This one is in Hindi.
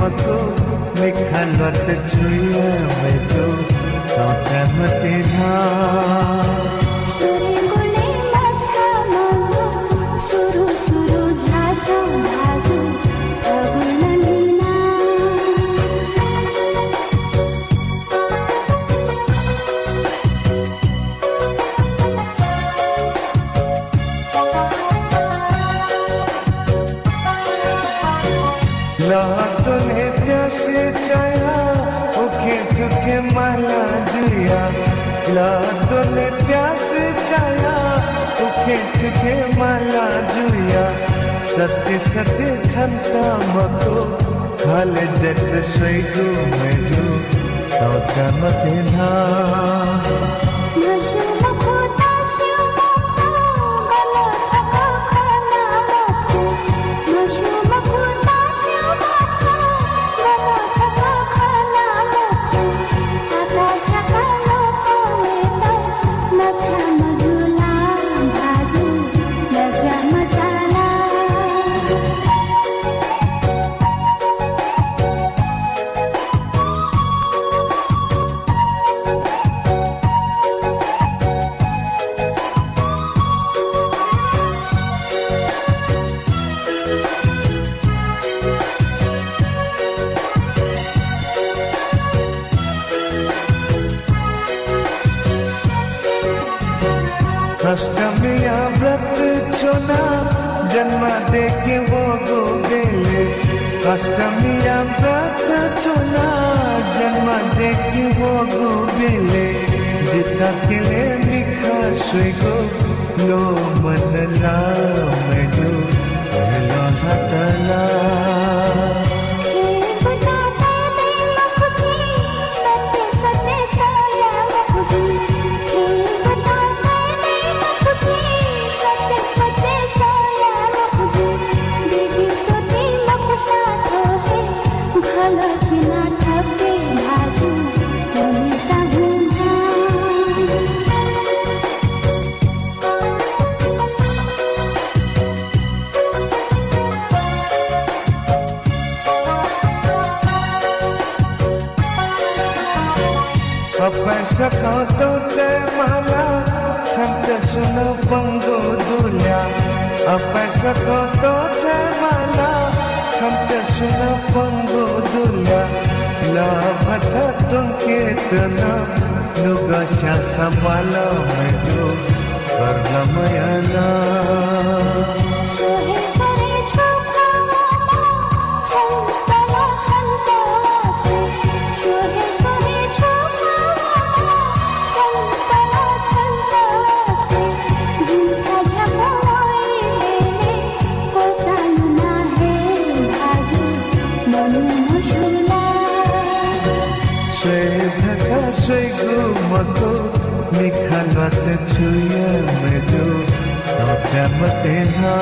मको निखलवत छुए में जो सौचमते ना सुरे गुले मछा मजो सुरु सुरु झासो झासो अगुनलीना लाटने प्यासे चाया ओके तुके माला जुया लाटने प्यासे चाया ओके तुके माला जुया सत्य सत्य छंता मको खाले जट स्वेगु में जो तो चमते ना अष्टमिया व्रत चुना जन्म दे के वो गोगेले अष्टमिया व्रत चुना जन्म दे के वो गोगेले जिता किले लिखा स्वेगो लो मन ला में जो लो धतला पैसा का तो जय माला संत सुनो पंगो दुल्या पैसा का तो जय माला संत सुनो पंगो दुल्या लाभता तुम केतना नुगशा संभाला में जो कर्णमयना स्वेगु मको निखलवत छुए में जो तो चमते ना